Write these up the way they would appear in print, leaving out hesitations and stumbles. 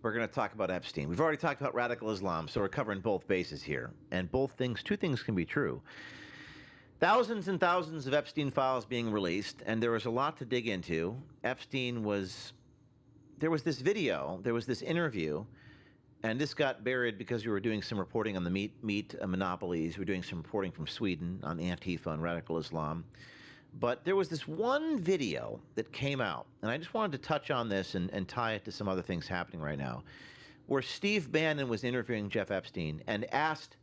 We're going to talk about Epstein. We've already talked about radical Islam, so we're covering both bases here. And two things can be true. Thousands and thousands of Epstein files being released, and there was a lot to dig into. There was this video, there was this interview, and this got buried because we were doing some reporting on the meat monopolies. We were doing some reporting from Sweden on Antifa and radical Islam. But there was this one video that came out, and I just wanted to touch on this and tie it to some other things happening right now, where Steve Bannon was interviewing Jeff Epstein and asked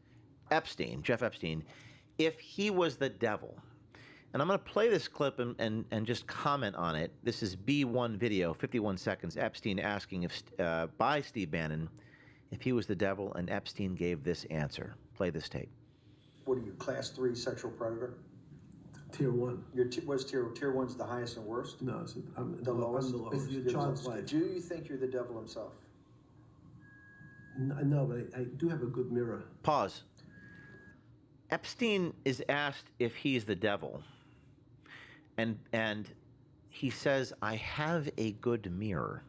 Jeff Epstein, if he was the devil. And I'm going to play this clip and just comment on it. This is B1 video, 51 seconds, Epstein asking by Steve Bannon if he was the devil, and Epstein gave this answer. Play this tape. What are you, class 3 sexual predator? Tier 1. What's tier 1's the highest and worst? No, I'm the lowest. It's your child's life. Do you think you're the devil himself? No, but I do have a good mirror. Pause. Epstein is asked if he's the devil, and he says, I have a good mirror.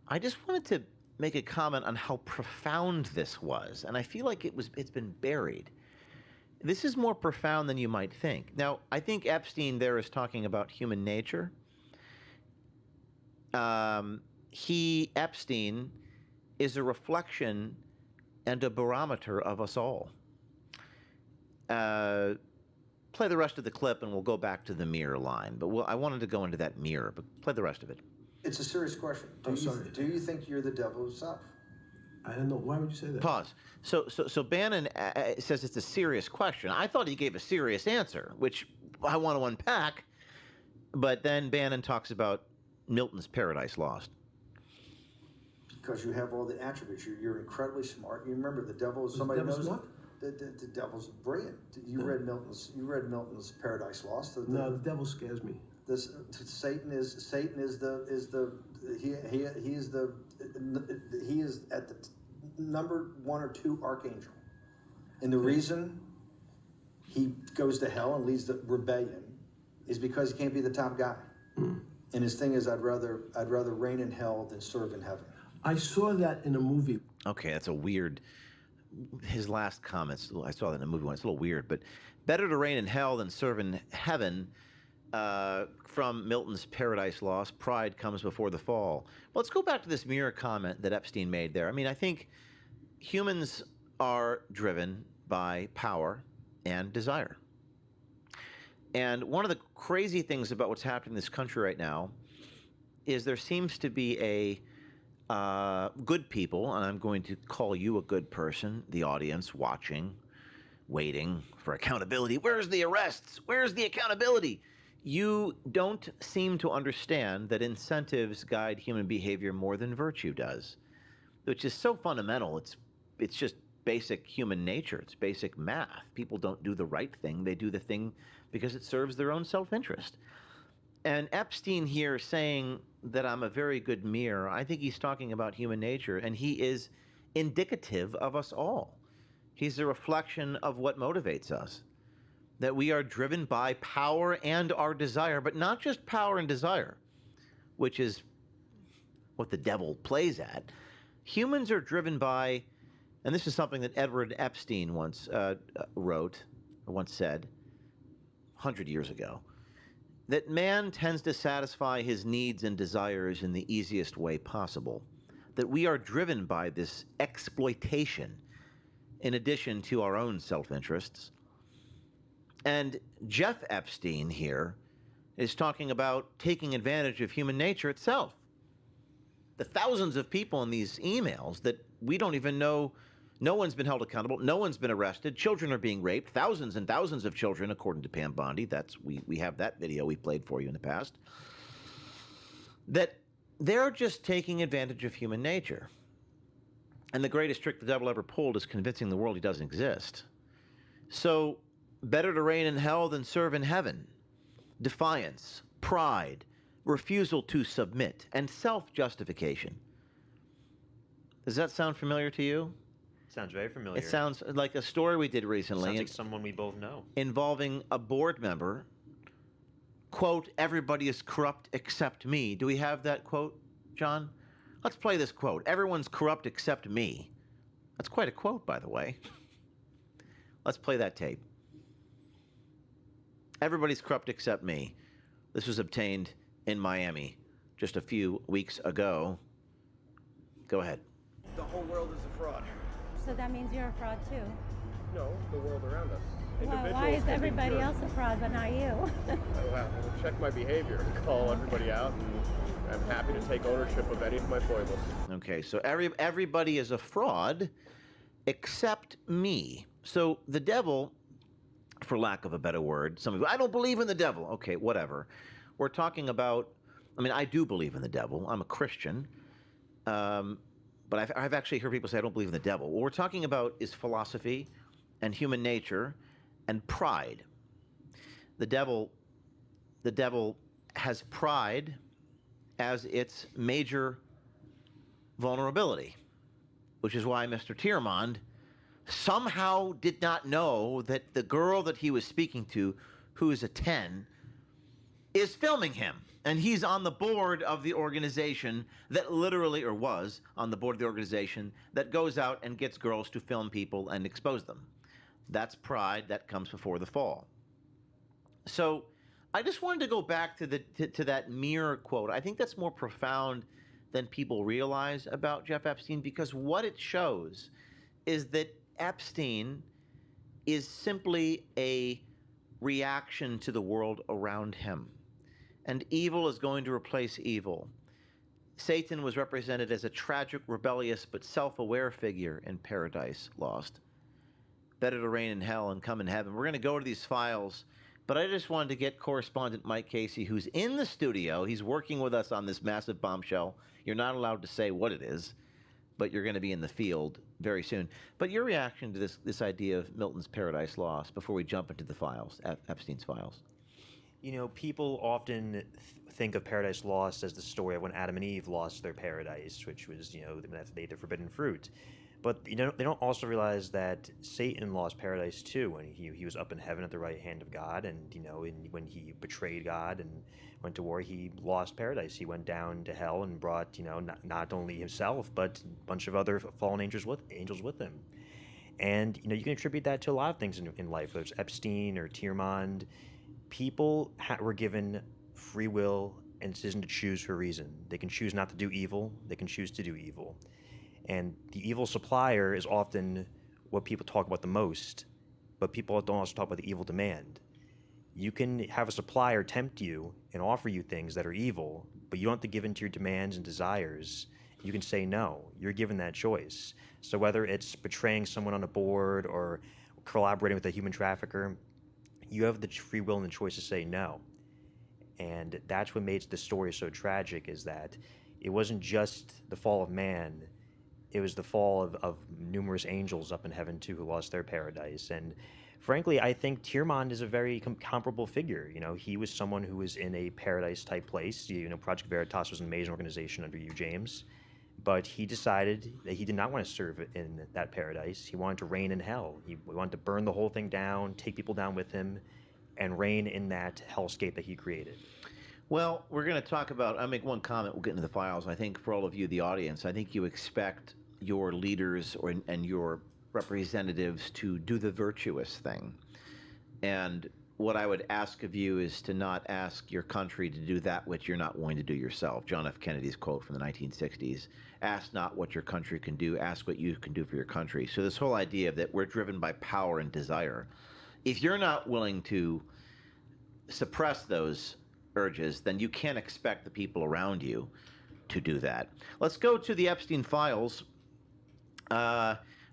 I just wanted to make a comment on how profound this was, and I feel like it's been buried. This is more profound than you might think. Now, I think Epstein there is talking about human nature. Epstein, is a reflection and a barometer of us all. Play the rest of the clip, and we'll go back to the mirror line. But I wanted to go into that mirror, but play the rest of it. It's a serious question. Do you think you're the devil himself? I don't know. Why would you say that? Pause. So Bannon says it's a serious question. I thought he gave a serious answer, which I want to unpack. But then Bannon talks about Milton's Paradise Lost. Because you have all the attributes. You're incredibly smart. You remember the devil is somebody knows what? The devil's brilliant. You read Milton's Paradise Lost. No, the devil scares me. Satan is at the number 1 or 2 archangel, and the reason he goes to hell and leads the rebellion is because he can't be the top guy. And his thing is, I'd rather reign in hell than serve in heaven. I saw that in a movie. Okay, that's a weird. His last comments, I saw that in a movie once. It's a little weird, but better to reign in hell than serve in heaven. From Milton's Paradise Lost, pride comes before the fall. Well, let's go back to this mirror comment that Epstein made there. I mean, I think humans are driven by power and desire. And one of the crazy things about what's happening in this country right now is there seems to be a good people, and I'm going to call you a good person, the audience watching, waiting for accountability. Where's the arrests? Where's the accountability? You don't seem to understand that incentives guide human behavior more than virtue does, which is so fundamental. It's just basic human nature. It's basic math. People don't do the right thing. They do the thing because it serves their own self-interest. And Epstein here saying that I'm a very good mirror, I think he's talking about human nature, and he is indicative of us all. He's a reflection of what motivates us. That we are driven by power and our desire, but not just power and desire, which is what the devil plays at. Humans are driven by, and this is something that Edward Epstein once wrote, or once said, 100 years ago, that man tends to satisfy his needs and desires in the easiest way possible. That we are driven by this exploitation in addition to our own self-interests. And Jeff Epstein here is talking about taking advantage of human nature itself. The thousands of people in these emails that we don't even know, no one's been held accountable, no one's been arrested, children are being raped, thousands and thousands of children, according to Pam Bondi. We have that video we played for you in the past. That they're just taking advantage of human nature. And the greatest trick the devil ever pulled is convincing the world he doesn't exist. So, better to reign in hell than serve in heaven. Defiance, pride, refusal to submit, and self-justification. Does that sound familiar to you? Sounds very familiar. It sounds like a story we did recently. Sounds like someone we both know. Involving a board member. Quote, everybody is corrupt except me. Do we have that quote, John? Let's play this quote. Everyone's corrupt except me. That's quite a quote, by the way. Let's play that tape. Everybody's corrupt except me. This was obtained in Miami just a few weeks ago. Go ahead. The whole world is a fraud. So that means you're a fraud too. No, the world around us. Well, why is everybody else a fraud but not you? Well, check my behavior. Call everybody out, and I'm happy to take ownership of any of my foibles. Okay, so everybody is a fraud except me. So the devil, for lack of a better word, some people, I don't believe in the devil. Okay, whatever. We're talking about, I mean, I do believe in the devil. I'm a Christian. But I've actually heard people say I don't believe in the devil. What we're talking about is philosophy and human nature and pride. The devil has pride as its major vulnerability, which is why Mr. Tiermond somehow did not know that the girl that he was speaking to, who is a 10, is filming him. And he's on the board of the organization that literally, or was on the board of the organization that goes out and gets girls to film people and expose them. That's pride that comes before the fall. So I just wanted to go back to that mirror quote. I think that's more profound than people realize about Jeff Epstein, because what it shows is that Epstein is simply a reaction to the world around him. And evil is going to replace evil. Satan was represented as a tragic, rebellious, but self-aware figure in Paradise Lost. Better to reign in hell and come in heaven. We're going to go to these files, but I just wanted to get correspondent Mike Casey, who's in the studio. He's working with us on this massive bombshell. You're not allowed to say what it is, but you're going to be in the field very soon. But your reaction to this idea of Milton's Paradise Lost before we jump into the files, Epstein's files? You know, people often think of Paradise Lost as the story of when Adam and Eve lost their paradise, which was, they ate the forbidden fruit. But they don't also realize that Satan lost paradise too when he was up in heaven at the right hand of God, and when he betrayed God and went to war, he lost paradise. He went down to hell and brought not only himself but a bunch of other fallen angels with him. And you can attribute that to a lot of things in life, whether it's Epstein or Tiermond. People were given free will and decision to choose for a reason. They can choose not to do evil. They can choose to do evil. And the evil supplier is often what people talk about the most, but people don't also talk about the evil demand. You can have a supplier tempt you and offer you things that are evil, but you don't have to give in to your demands and desires. You can say no. You're given that choice. So whether it's betraying someone on a board or collaborating with a human trafficker, you have the free will and the choice to say no. And that's what makes the story so tragic, is that it wasn't just the fall of man, it was the fall of numerous angels up in heaven too who lost their paradise. And frankly, I think Tiermond is a very comparable figure. He was someone who was in a paradise type place. Project Veritas was an amazing organization under you, James. But he decided that he did not want to serve in that paradise. He wanted to reign in hell. He wanted to burn the whole thing down, take people down with him, and reign in that hellscape that he created. Well, we're going to talk about, I'll make one comment, we'll get into the files. I think for all of you, the audience, I think you expect your leaders and your representatives to do the virtuous thing. And what I would ask of you is to not ask your country to do that which you're not willing to do yourself. John F. Kennedy's quote from the 1960s, ask not what your country can do, ask what you can do for your country. So this whole idea that we're driven by power and desire, if you're not willing to suppress those urges, then you can't expect the people around you to do that. Let's go to the Epstein files.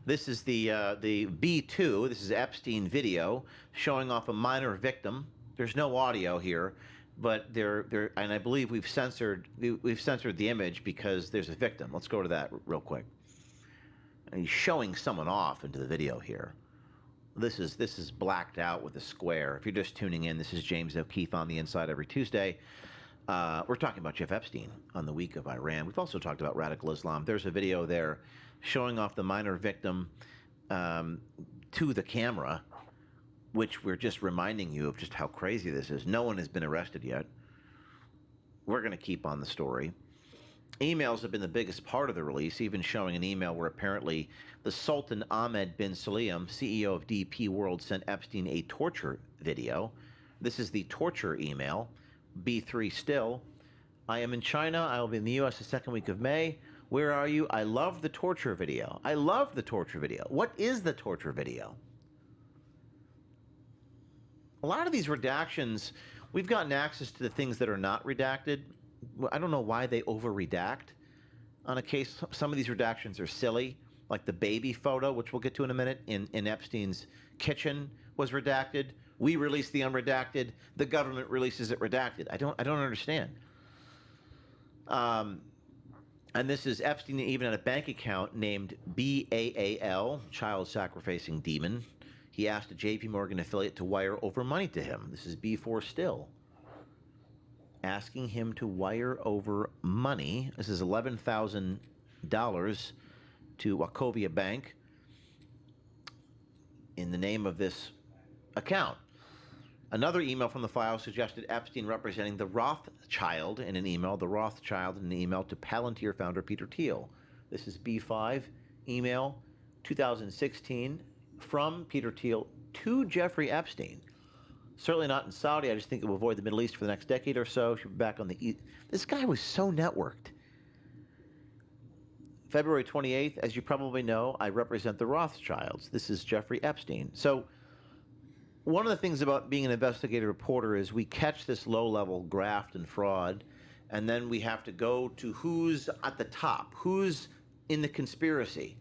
This is the B2. This is Epstein video showing off a minor victim. There's no audio here, but and I believe we've censored the image because there's a victim. Let's go to that real quick. And he's showing someone off into the video here. This is blacked out with a square. If you're just tuning in, this is James O'Keefe on The Inside every Tuesday. We're talking about Jeff Epstein on the week of Iran. We've also talked about radical Islam. There's a video there showing off the minor victim to the camera, which we're just reminding you of just how crazy this is. No one has been arrested yet. We're going to keep on the story. Emails have been the biggest part of the release, even showing an email where apparently the Sultan Ahmed bin Salim, CEO of DP World, sent Epstein a torture video. This is the torture email. B3 still. I am in China. I will be in the U.S. the second week of May. Where are you? I love the torture video. I love the torture video. What is the torture video? A lot of these redactions, we've gotten access to the things that are not redacted. I don't know why they over-redact on a case. Some of these redactions are silly, like the baby photo, which we'll get to in a minute, in Epstein's kitchen was redacted. We release the unredacted. The government releases it redacted. I don't understand. And this is Epstein even had a bank account named BAAL, Child Sacrificing Demon. He asked a JP Morgan affiliate to wire over money to him. This is B4 still. Asking him to wire over money. This is $11,000 to Wachovia Bank in the name of this account. Another email from the file suggested Epstein representing the Rothschild in an email, to Palantir founder Peter Thiel. This is B5 email 2016 from Peter Thiel to Jeffrey Epstein. Certainly not in Saudi. I just think it will avoid the Middle East for the next decade or so. She'll be back on the East. This guy was so networked. February 28th, as you probably know, I represent the Rothschilds. This is Jeffrey Epstein. So one of the things about being an investigative reporter is we catch this low-level graft and fraud, and then we have to go to who's at the top, who's in the conspiracy.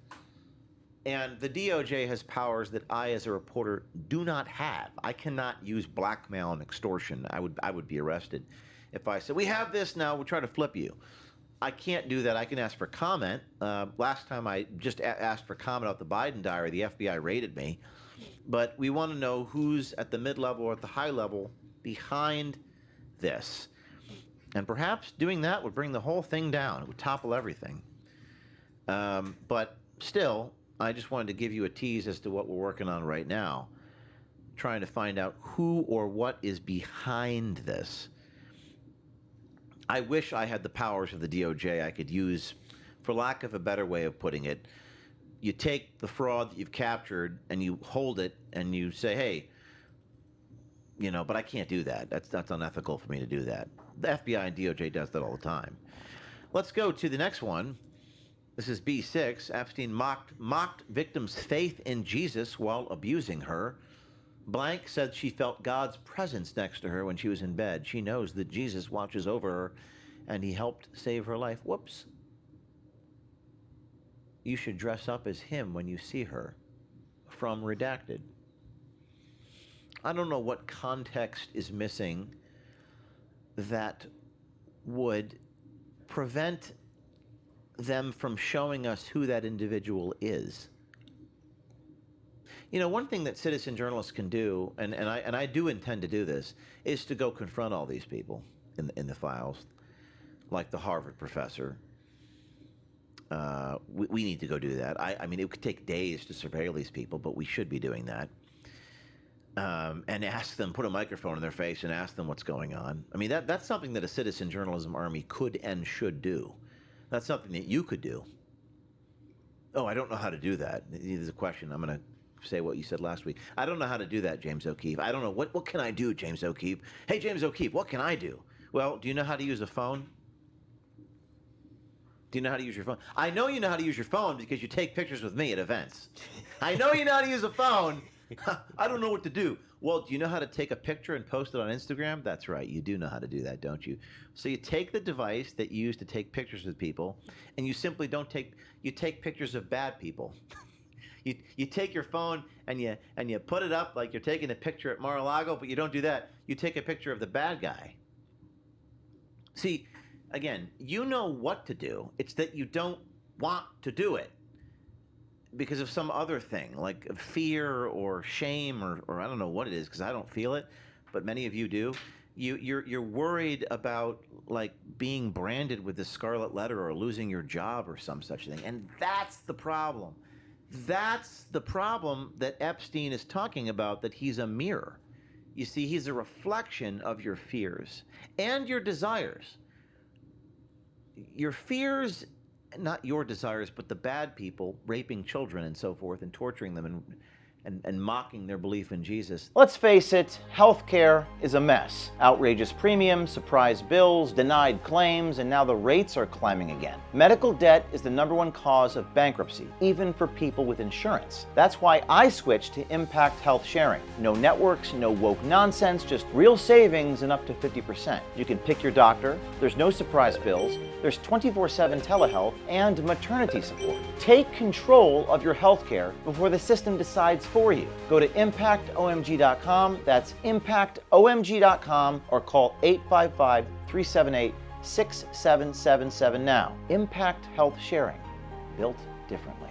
And the DOJ has powers that I, as a reporter, do not have. I cannot use blackmail and extortion. I would be arrested if I said, we have this now, we'll try to flip you. I can't do that. I can ask for comment. Last time I just asked for comment out the Biden diary, the FBI raided me. But we want to know who's at the mid-level or at the high level behind this. And perhaps doing that would bring the whole thing down. It would topple everything. But still, I just wanted to give you a tease as to what we're working on right now, trying to find out who or what is behind this. I wish I had the powers of the DOJ I could use, for lack of a better way of putting it. You take the fraud that you've captured and you hold it and you say, hey, but I can't do that. That's unethical for me to do that. The FBI and DOJ does that all the time. Let's go to the next one. This is B6. Epstein mocked victims' faith in Jesus while abusing her. Blank said she felt God's presence next to her when she was in bed. She knows that Jesus watches over her and he helped save her life. Whoops. You should dress up as him when you see her. From Redacted. I don't know what context is missing that would prevent them from showing us who that individual is. One thing that citizen journalists can do, and I do intend to do this, is to go confront all these people in the files, like the Harvard professor. We need to go do that. I mean, it could take days to surveil these people, but we should be doing that. And ask them, put a microphone in their face and ask them what's going on. I mean, that's something that a citizen journalism army could and should do. That's something that you could do. Oh, I don't know how to do that. There's a question. I'm going to say what you said last week. I don't know how to do that, James O'Keefe. I don't know. What can I do, James O'Keefe? Hey, James O'Keefe, what can I do? Well, do you know how to use a phone? Do you know how to use your phone? I know you know how to use your phone because you take pictures with me at events. I know you know how to use a phone. I don't know what to do. Well, do you know how to take a picture and post it on Instagram? That's right. You do know how to do that, don't you? So you take the device that you use to take pictures with people, and you simply you take pictures of bad people. You take your phone and you put it up like you're taking a picture at Mar-a-Lago, but you don't do that. You take a picture of the bad guy. See, again, you know what to do. It's that you don't want to do it because of some other thing, like fear or shame or I don't know what it is, because I don't feel it, but many of you do. You're worried about like being branded with the scarlet letter or losing your job or some such thing, and that's the problem. That's the problem that Epstein is talking about, that he's a mirror. You see, he's a reflection of your fears and your desires. your fears, not your desires, but the bad people raping children and so forth and torturing them and mocking their belief in Jesus. Let's face it, healthcare is a mess. Outrageous premiums, surprise bills, denied claims, and now the rates are climbing again. Medical debt is the #1 cause of bankruptcy, even for people with insurance. That's why I switched to Impact Health Sharing. No networks, no woke nonsense, just real savings and up to 50%. You can pick your doctor, there's no surprise bills, there's 24/7 telehealth, and maternity support. Take control of your healthcare before the system decides for you. Go to impactomg.com, that's impactomg.com, or call 855-378-6777 now. Impact Health Sharing, built differently.